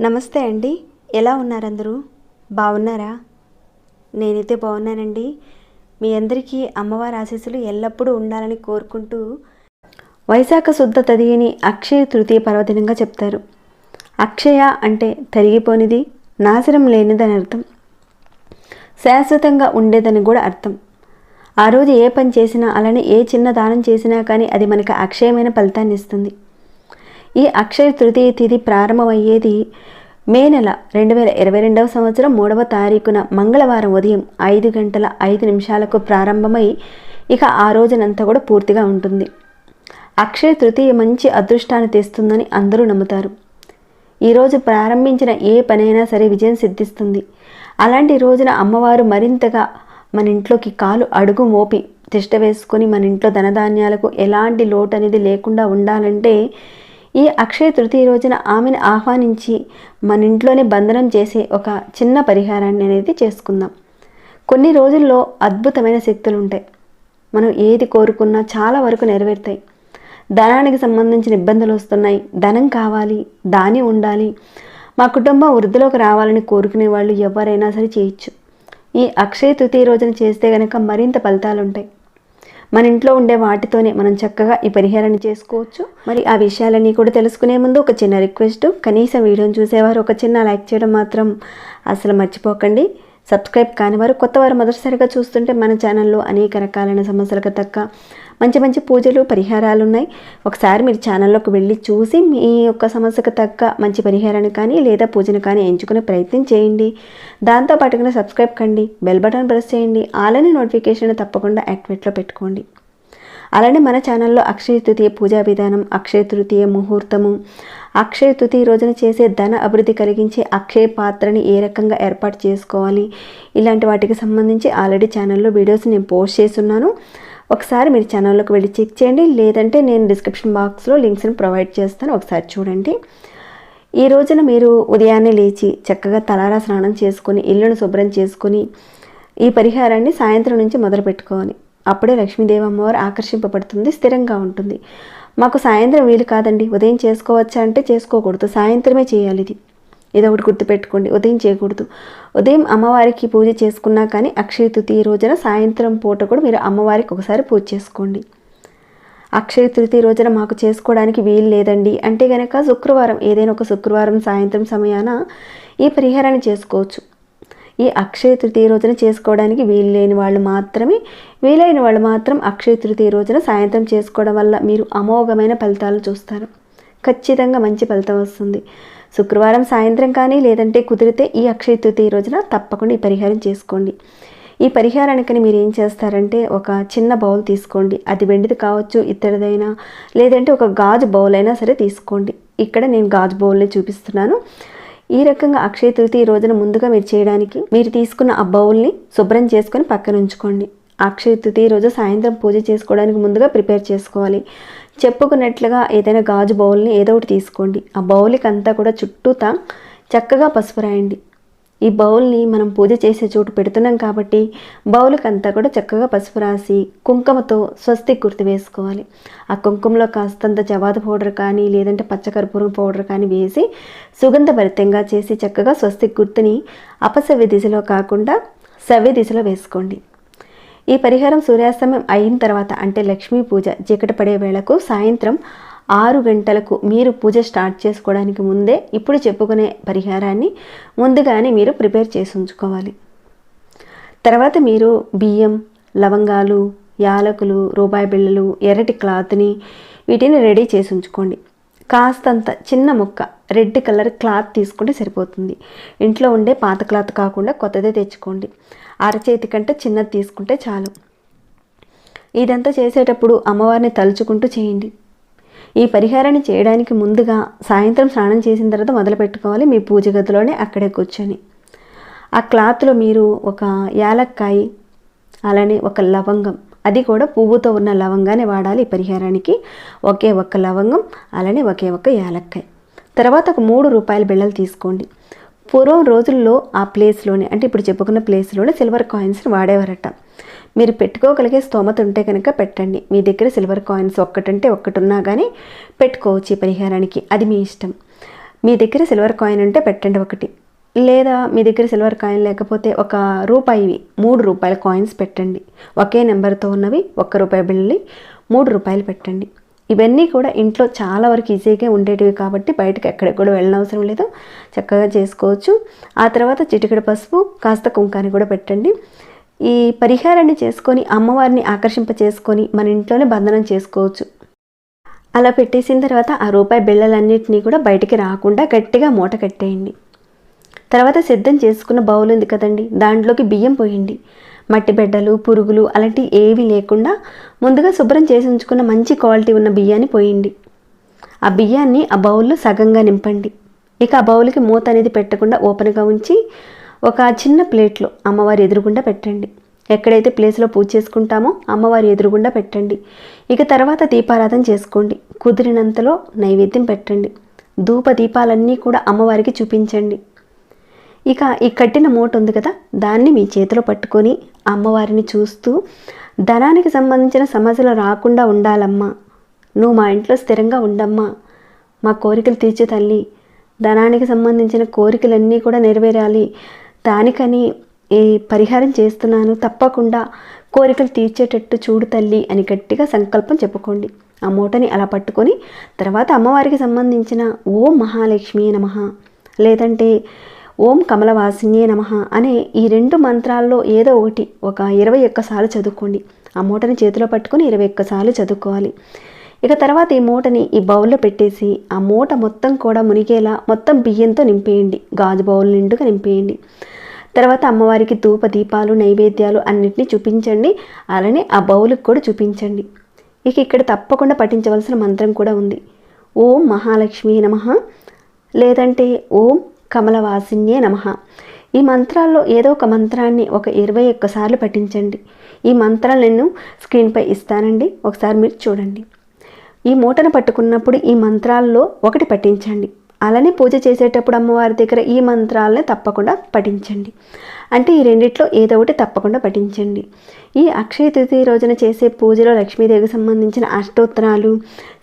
నమస్తే అండి, ఎలా ఉన్నారు అందరూ? బాగున్నారా? నేనైతే బాగున్నానండి. మీ అందరికీ అమ్మవారి ఆశీస్సులు ఎల్లప్పుడూ ఉండాలని కోరుకుంటూ, వైశాఖ శుద్ధ తదియని అక్షయ తృతీయ పర్వదినంగా చెప్తారు. అక్షయ అంటే తరిగిపోనిది, నాశనం లేనిదని అర్థం, శాశ్వతంగా ఉండేదని కూడా అర్థం. ఆ రోజు ఏ పని చేసినా, అలానే ఏ చిన్న దానం చేసినా కానీ అది మనకి అక్షయమైన ఫలితాన్ని ఇస్తుంది. ఈ అక్షయ తృతీయ తిథి ప్రారంభమయ్యేది మే నెల 2022వ సంవత్సరం 3వ తారీఖున మంగళవారం ఉదయం 5:05 ప్రారంభమై ఇక ఆ రోజునంతా కూడా పూర్తిగా ఉంటుంది. అక్షయ తృతీయ మంచి అదృష్టాన్ని తెస్తుందని అందరూ నమ్ముతారు. ఈరోజు ప్రారంభించిన ఏ పనైనా సరే విజయం సిద్ధిస్తుంది. అలాంటి రోజున అమ్మవారు మరింతగా మన ఇంట్లోకి కాలు అడుగు మోపి తిష్ట వేసుకొని మన ఇంట్లో ధనధాన్యాలకు ఎలాంటి లోటు అనేది లేకుండా ఉండాలంటే ఈ అక్షయ తృతీయ రోజున ఆమెను ఆహ్వానించి మన ఇంట్లోనే బంధనం చేసే ఒక చిన్న పరిహారాన్ని అనేది చేసుకుందాం. కొన్ని రోజుల్లో అద్భుతమైన శక్తులు ఉంటాయి. మనం ఏది కోరుకున్నా చాలా వరకు నెరవేరుతాయి. ధనానికి సంబంధించిన ఇబ్బందులు వస్తున్నాయి, ధనం కావాలి, దాని ఉండాలి, మా కుటుంబం వృద్ధిలోకి రావాలని కోరుకునే వాళ్ళు ఎవరైనా సరే చేయొచ్చు. ఈ అక్షయ తృతీయ రోజున చేస్తే కనుక మరింత ఫలితాలు ఉంటాయి. మన ఇంట్లో ఉండే వాటితోనే మనం చక్కగా ఈ పరిహారాన్ని చేసుకోవచ్చు. మరి ఆ విషయాలన్నీ కూడా తెలుసుకునే ముందు ఒక చిన్న రిక్వెస్ట్, కనీసం వీడియోని చూసేవారు ఒక చిన్న లైక్ చేయడం మాత్రం అసలు మర్చిపోకండి. సబ్స్క్రైబ్ కానివారు, కొత్తవారు మొదటిసారిగా చూస్తుంటే మన ఛానల్లో అనేక రకాలైన సమస్యలకు తగ్గ మంచి మంచి పూజలు పరిహారాలు ఉన్నాయి. ఒకసారి మీరు ఛానల్లోకి వెళ్ళి చూసి మీ యొక్క సమస్యకు తగ్గ మంచి పరిహారాన్ని కానీ లేదా పూజను కానీ ఎంచుకునే ప్రయత్నం చేయండి. దాంతోపాటుగా సబ్స్క్రైబ్ కండి, బెల్ బటన్ ప్రెస్ చేయండి, ఆలని నోటిఫికేషన్ తప్పకుండా యాక్టివేట్లో పెట్టుకోండి. అలానే మన ఛానల్లో అక్షయ తృతీయ పూజా విధానం, అక్షయ తృతీయ ముహూర్తము, అక్షయ తృతీయ రోజున చేసే ధన అభివృద్ధి కలిగించే అక్షయ పాత్రని ఏ రకంగా ఏర్పాటు చేసుకోవాలి, ఇలాంటి వాటికి సంబంధించి ఆల్రెడీ ఛానల్లో వీడియోస్ నేను పోస్ట్ చేస్తున్నాను. ఒకసారి మీరు ఛానల్లోకి వెళ్ళి చెక్ చేయండి, లేదంటే నేను డిస్క్రిప్షన్ బాక్స్లో లింక్స్ని ప్రొవైడ్ చేస్తాను, ఒకసారి చూడండి. ఈ రోజున మీరు ఉదయాన్నే లేచి చక్కగా తలారా స్నానం చేసుకొని ఇల్లును శుభ్రం చేసుకొని ఈ పరిహారాన్ని సాయంత్రం నుంచి మొదలు పెట్టుకోవాలి. అప్పుడే లక్ష్మీదేవి అమ్మవారు ఆకర్షింపబడుతుంది, స్థిరంగా ఉంటుంది. మాకు సాయంత్రం వీలు కాదండి, ఉదయం చేసుకోవచ్చా అంటే చేసుకోకూడదు, సాయంత్రమే చేయాలి. ఇది ఒకటి గుర్తుపెట్టుకోండి, ఉదయం చేయకూడదు. ఉదయం అమ్మవారికి పూజ చేసుకున్నా కానీ అక్షయ తృతీయ రోజున సాయంత్రం పూట కూడా మీరు అమ్మవారికి ఒకసారి పూజ చేసుకోండి. అక్షయ తృతీయ రోజున మాకు చేసుకోవడానికి వీలు లేదండి అంటే కనుక శుక్రవారం, ఏదైనా ఒక శుక్రవారం సాయంత్రం సమయాన ఈ పరిహారాన్ని చేసుకోవచ్చు. ఈ అక్షయ తృతీయ రోజున చేసుకోవడానికి వీలైన వాళ్ళు మాత్రం అక్షయ తృతీయ రోజున సాయంత్రం చేసుకోవడం వల్ల మీరు అమోఘమైన ఫలితాలు చూస్తారు. ఖచ్చితంగా మంచి ఫలితం వస్తుంది. శుక్రవారం సాయంత్రం కానీ లేదంటే కుదిరితే ఈ అక్షయ తృతీయ రోజున తప్పకుండా ఈ పరిహారం చేసుకోండి. ఈ పరిహారానికి మీరు ఏం చేస్తారంటే ఒక చిన్న బౌల్ తీసుకోండి. అది వెండిది కావచ్చు, ఇత్తడిదైనా, లేదంటే ఒక గాజు బౌల్ అయినా సరే తీసుకోండి. ఇక్కడ నేను గాజు బౌల్ని చూపిస్తున్నాను. ఈ రకంగా అక్షయ తృతీయ రోజున ముందుగా మీరు చేయడానికి మీరు తీసుకున్న ఆ బౌల్ని శుభ్రం చేసుకొని పక్కన ఉంచుకోండి. అక్షయ తృతీయ రోజు సాయంత్రం పూజ చేసుకోవడానికి ముందుగా ప్రిపేర్ చేసుకోవాలి. చెప్పుకున్నట్లుగా ఏదైనా గాజు బౌల్ని ఏదో ఒకటి తీసుకోండి. ఆ బౌల్కి అంతా కూడా చుట్టూతా చక్కగా పసుపు రాయండి. ఈ బౌల్ని మనం పూజ చేసే చోటు పెడుతున్నాం కాబట్టి బౌల్కి అంతా కూడా చక్కగా పసుపు రాసి కుంకుమతో స్వస్తి గుర్తు వేసుకోవాలి. ఆ కుంకుమలో కాస్తంత జవాదు పౌడర్ కానీ లేదంటే పచ్చకర్పూరం పౌడర్ కానీ వేసి సుగంధభరితంగా చేసి చక్కగా స్వస్తి గుర్తుని అపసవ్య దిశలో కాకుండా సవ్య దిశలో వేసుకోండి. ఈ పరిహారం సూర్యాస్తమయం అయిన తర్వాత అంటే లక్ష్మీ పూజ చీకటి పడే వేళకు సాయంత్రం 6 గంటలకు మీరు పూజ స్టార్ట్ చేసుకోవడానికి ముందే ఇప్పుడు చెప్పుకునే పరిహారాన్ని ముందుగానే మీరు ప్రిపేర్ చేసి ఉంచుకోవాలి. తర్వాత మీరు బియ్యం, లవంగాలు, యాలకులు, రూపాయి బిళ్ళలు, ఎర్రటి క్లాత్ని వీటిని రెడీ చేసి ఉంచుకోండి. కాస్తంత చిన్న ముక్క రెడ్ కలర్ క్లాత్ తీసుకుంటే సరిపోతుంది. ఇంట్లో ఉండే పాత క్లాత్ కాకుండా కొత్తదే తెచ్చుకోండి. అరచేతి కంటే చిన్నది తీసుకుంటే చాలు. ఇదంతా చేసేటప్పుడు అమ్మవారిని తలుచుకుంటూ చేయండి. ఈ పరిహారాన్ని చేయడానికి ముందుగా సాయంత్రం స్నానం చేసిన తర్వాత మొదలు పెట్టుకోవాలి. మీ పూజ గదిలోనే అక్కడే కూర్చొని ఆ క్లాత్లో మీరు ఒక యాలక్కాయ, అలానే ఒక లవంగం, అది కూడా పువ్వుతో ఉన్న లవంగానే వాడాలి ఈ పరిహారానికి. ఒకే ఒక్క లవంగం, అలానే ఒకే ఒక్క యాలక్కాయ. తర్వాత ఒక 3 రూపాయల బిళ్ళలు తీసుకోండి. పూర్వం రోజుల్లో ఆ ప్లేస్లోనే అంటే ఇప్పుడు చెప్పుకున్న ప్లేస్లోనే సిల్వర్ కాయిన్స్ని వాడేవారట. మీరు పెట్టుకోగలిగే స్తోమత ఉంటే కనుక పెట్టండి. మీ దగ్గర సిల్వర్ కాయిన్స్ ఒక్కటంటే ఒక్కటి ఉన్నా కానీ పెట్టుకోవచ్చు ఈ పరిహారానికి, అది మీ ఇష్టం. మీ దగ్గర సిల్వర్ కాయిన్ ఉంటే పెట్టండి ఒకటి, లేదా మీ దగ్గర సిల్వర్ కాయిన్ లేకపోతే ఒక రూపాయివి 3 రూపాయల కాయిన్స్ పెట్టండి. ఒకే నెంబర్తో ఉన్నవి 1 రూపాయి బిళ్ళని 3 రూపాయలు పెట్టండి. ఇవన్నీ కూడా ఇంట్లో చాలా వరకు ఈజీగా ఉండేటివి కాబట్టి బయటకు ఎక్కడికి కూడా వెళ్ళనవసరం లేదు, చక్కగా చేసుకోవచ్చు. ఆ తర్వాత చిటికెడు పసుపు కాస్త కుంకాన్ని కూడా పెట్టండి. ఈ పరిహారాన్ని చేసుకొని అమ్మవారిని ఆకర్షింప చేసుకొని మన ఇంట్లోనే బంధనం చేసుకోవచ్చు. అలా పెట్టేసిన తర్వాత ఆ రూపాయి బిళ్ళలన్నింటినీ కూడా బయటికి రాకుండా గట్టిగా మూట కట్టేయండి. తర్వాత సిద్ధం చేసుకున్న బౌల్ ఉంది కదండి, దాంట్లోకి బియ్యం పోయండి. మట్టి బిడ్డలు, పురుగులు అలాంటివి ఏవి లేకుండా ముందుగా శుభ్రం చేసి ఉంచుకున్న మంచి క్వాలిటీ ఉన్న బియ్యాన్ని పోయండి. ఆ బియ్యాన్ని ఆ బౌల్లో సగంగా నింపండి. ఇక ఆ బౌల్కి మూత అనేది పెట్టకుండా ఓపెన్గా ఉంచి ఒక చిన్న ప్లేట్లో అమ్మవారి ఎదురుగుండా పెట్టండి. ఎక్కడైతే ప్లేస్లో పూజ చేసుకుంటామో అమ్మవారి ఎదురుగుండా పెట్టండి. ఇక తర్వాత దీపారాధన చేసుకోండి. కుదిరినంతలో నైవేద్యం పెట్టండి. ధూప దీపాలన్నీ కూడా అమ్మవారికి చూపించండి. ఇక ఈ కట్టిన మూట ఉంది కదా, దాన్ని మీ చేతిలో పట్టుకొని అమ్మవారిని చూస్తూ, ధనానికి సంబంధించిన సమస్యలు రాకుండా ఉండాలమ్మా, నువ్వు మా ఇంట్లో స్థిరంగా ఉండమ్మా, మా కోరికలు తీర్చే తల్లి, ధనానికి సంబంధించిన కోరికలన్నీ కూడా నెరవేరాలి, దానికని ఈ పరిహారం చేస్తున్నాను, తప్పకుండా కోరికలు తీర్చేటట్టు చూడు తల్లి అని గట్టిగా సంకల్పం చెప్పుకోండి. ఆ మూటని అలా పట్టుకొని తర్వాత అమ్మవారికి సంబంధించిన ఓం మహాలక్ష్మి నమః లేదంటే ఓం కమలవాసిన్యే నమః అనే ఈ 2 మంత్రాల్లో ఏదో ఒకటి ఒక 21 సార్లు చదువుకోండి. ఆ మూటని చేతిలో పట్టుకొని 21 సార్లు చదువుకోవాలి. ఇక తర్వాత ఈ మూటని ఈ బౌల్లో పెట్టేసి ఆ మూట మొత్తం కూడా మునిగేలా మొత్తం బియ్యంతో నింపేయండి. గాజు బౌల్ నిండుగా నింపేయండి. తర్వాత అమ్మవారికి ధూప దీపాలు నైవేద్యాలు అన్నిటినీ చూపించండి. అలానే ఆ బౌల్కి కూడా చూపించండి. ఇక ఇక్కడ తప్పకుండా పఠించవలసిన మంత్రం కూడా ఉంది. ఓం మహాలక్ష్మి నమః లేదంటే ఓం కమలవాసిన్యే నమః. ఈ మంత్రాల్లో ఏదో ఒక మంత్రాన్ని ఒక 21 సార్లు పఠించండి. ఈ మంత్రాలు నేను స్క్రీన్పై ఇస్తానండి, ఒకసారి మీరు చూడండి. ఈ మూటను పట్టుకున్నప్పుడు ఈ మంత్రాల్లో ఒకటి పఠించండి. అలానే పూజ చేసేటప్పుడు అమ్మవారి దగ్గర ఈ మంత్రాలని తప్పకుండా పఠించండి. అంటే ఈ రెండిట్లో ఏదో ఒకటి తప్పకుండా పఠించండి. ఈ అక్షయ తృతీయ రోజున చేసే పూజలో లక్ష్మీదేవికి సంబంధించిన అష్టోత్తరాలు,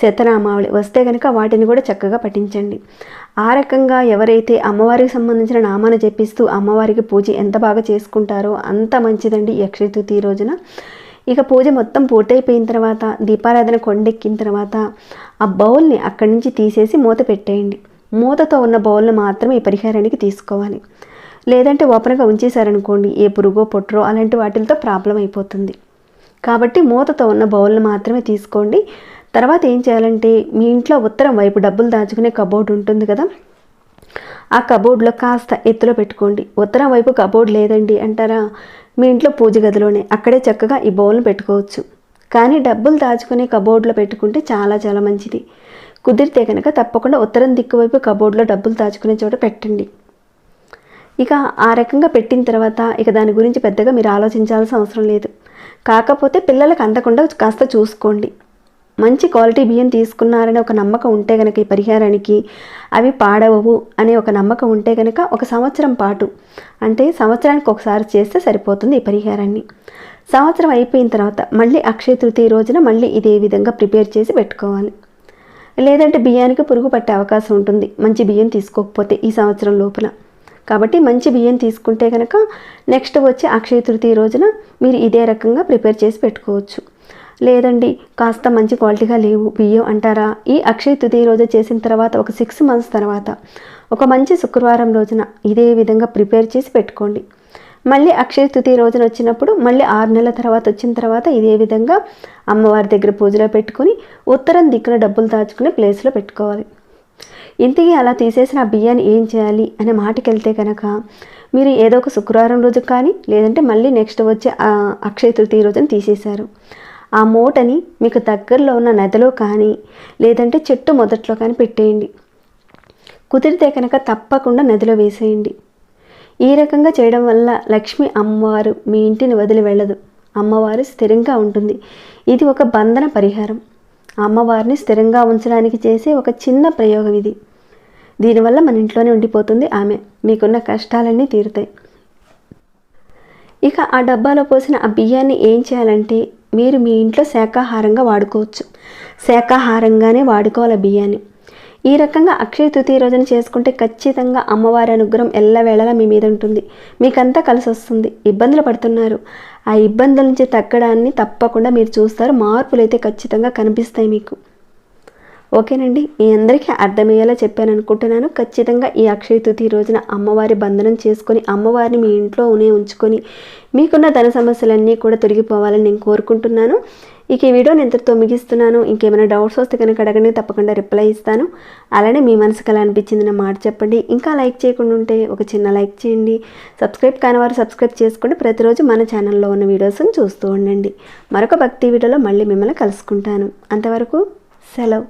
శతనామావళి వస్తే కనుక వాటిని కూడా చక్కగా పఠించండి. ఆ రకంగా ఎవరైతే అమ్మవారికి సంబంధించిన నామాన్ని జపిస్తూ అమ్మవారికి పూజ ఎంత బాగా చేసుకుంటారో అంత మంచిదండి ఈ అక్షయ తృతీయ రోజున. ఇక పూజ మొత్తం పూర్తయిపోయిన తర్వాత దీపారాధన కొండెక్కిన తర్వాత ఆ బౌల్ని అక్కడి నుంచి తీసేసి మూత పెట్టేయండి. మూతతో ఉన్న బౌల్ని మాత్రమే ఈ పరిహారానికి తీసుకోవాలి. లేదంటే ఓపెన్గా ఉంచేశారనుకోండి, ఏ పురుగో పొట్టరో అలాంటి వాటితో ప్రాబ్లం అయిపోతుంది. కాబట్టి మూతతో ఉన్న బౌల్ని మాత్రమే తీసుకోండి. తర్వాత ఏం చేయాలంటే మీ ఇంట్లో ఉత్తరం వైపు డబ్బులు దాచుకునే కబోర్డ్ ఉంటుంది కదా, ఆ కబోర్డ్లో కాస్త ఎత్తులో పెట్టుకోండి. ఉత్తరం వైపు కబోర్డ్ లేదండి అంటారా, మీ ఇంట్లో పూజ గదిలోనే అక్కడే చక్కగా ఈ బౌల్ని పెట్టుకోవచ్చు. కానీ డబ్బులు దాచుకునే కబోర్డ్లో పెట్టుకుంటే చాలా చాలా మంచిది. కుదిరితే కనుక తప్పకుండా ఉత్తరం దిక్కు వైపు కబోర్డ్లో డబ్బులు దాచుకునే చోట పెట్టండి. ఇక ఆ రకంగా పెట్టిన తర్వాత ఇక దాని గురించి పెద్దగా మీరు ఆలోచించాల్సిన అవసరం లేదు. కాకపోతే పిల్లలకు అందకుండా కాస్త చూసుకోండి. మంచి క్వాలిటీ బియ్యం తీసుకున్నారని ఒక నమ్మకం ఉంటే కనుక ఈ పరిహారానికి అవి పాడవవు అనే ఒక నమ్మకం ఉంటే కనుక 1 సంవత్సరం పాటు, అంటే సంవత్సరానికి ఒకసారి చేస్తే సరిపోతుంది ఈ పరిహారాన్ని. సంవత్సరం అయిపోయిన తర్వాత మళ్ళీ అక్షయ తృతీయ రోజున మళ్ళీ ఇదే విధంగా ప్రిపేర్ చేసి పెట్టుకోవాలి. లేదంటే బియ్యానికి పురుగు పట్టే అవకాశం ఉంటుంది మంచి బియ్యం తీసుకోకపోతే ఈ సంవత్సరం లోపల. కాబట్టి మంచి బియ్యం తీసుకుంటే కనుక నెక్స్ట్ వచ్చే అక్షయ తృతీయ రోజున మీరు ఇదే రకంగా ప్రిపేర్ చేసి పెట్టుకోవచ్చు. లేదండి కాస్త మంచి క్వాలిటీగా లేవు బియ్యం అంటారా, ఈ అక్షయ తృతీయ రోజు చేసిన తర్వాత ఒక 6 మంత్స్ తర్వాత ఒక మంచి శుక్రవారం రోజున ఇదే విధంగా ప్రిపేర్ చేసి పెట్టుకోండి. మళ్ళీ అక్షయ తృతీయ రోజున వచ్చినప్పుడు మళ్ళీ 6 నెలల తర్వాత వచ్చిన తర్వాత ఇదే విధంగా అమ్మవారి దగ్గర పూజలో పెట్టుకొని ఉత్తరం దిక్కున డబ్బులు దాచుకునే ప్లేస్లో పెట్టుకోవాలి. ఇంతకీ అలా తీసేసిన ఆ బియ్యాన్ని ఏం చేయాలి అనే మాటకి వెళ్తే కనుక మీరు ఏదో ఒక శుక్రవారం రోజు కానీ లేదంటే మళ్ళీ నెక్స్ట్ వచ్చే అక్షయ తృతీయ రోజున తీసేశారు, ఆ మూటని మీకు దగ్గరలో ఉన్న నదిలో కానీ లేదంటే చెట్టు మొదట్లో కానీ పెట్టేయండి. కుదిరితే కనుక తప్పకుండా నదిలో వేసేయండి. ఈ రకంగా చేయడం వల్ల లక్ష్మి అమ్మవారు మీ ఇంటిని వదిలి వెళ్ళదు, అమ్మవారు స్థిరంగా ఉంటుంది. ఇది ఒక బంధన పరిహారం. అమ్మవారిని స్థిరంగా ఉంచడానికి చేసే ఒక చిన్న ప్రయోగం ఇది. దీనివల్ల మన ఇంట్లోనే ఉండిపోతుంది ఆమె, మీకున్న కష్టాలన్నీ తీరుతాయి. ఇక ఆ డబ్బాలో పోసిన ఆ బియ్యాన్ని ఏం చేయాలంటే మీరు మీ ఇంట్లో శాకాహారంగా వాడుకోవచ్చు. శాకాహారంగానే వాడుకోవాలి బియ్యాన్ని. ఈ రకంగా అక్షయ తృతీయ రోజున చేసుకుంటే ఖచ్చితంగా అమ్మవారి అనుగ్రహం ఎల్లవేళలా మీ మీద ఉంటుంది. మీకంతా కలిసి వస్తుంది. ఇబ్బందులు పడుతున్నారు, ఆ ఇబ్బందుల నుంచి తగ్గడాన్ని తప్పకుండా మీరు చూస్తారు. మార్పులు అయితే ఖచ్చితంగా కనిపిస్తాయి మీకు. ఓకేనండి, మీ అందరికీ అర్థమయ్యేలా చెప్పాను అనుకుంటున్నాను. ఖచ్చితంగా ఈ అక్షయ తృతీయ రోజున అమ్మవారి బంధనం చేసుకొని అమ్మవారిని మీ ఇంట్లోనే ఉంచుకొని మీకున్న ధన సమస్యలన్నీ కూడా తొలగిపోవాలని నేను కోరుకుంటున్నాను. ఇక ఈ వీడియోని ఇంతటితో ముగిస్తున్నాను. ఇంకేమైనా డౌట్స్ వస్తే కనుక అడగండి, తప్పకుండా రిప్లై ఇస్తాను. అలానే మీ మనసుకు ఎలా అనిపించింది నా మాట చెప్పండి. ఇంకా లైక్ చేయకుండా ఉంటే ఒక చిన్న లైక్ చేయండి. సబ్స్క్రైబ్ కాని వారు సబ్స్క్రైబ్ చేసుకోండి. ప్రతిరోజు మన ఛానల్లో ఉన్న వీడియోస్ని చూస్తూ ఉండండి. మరొక భక్తి వీడియోలో మళ్ళీ మిమ్మల్ని కలుసుకుంటాను. అంతవరకు సెలవు.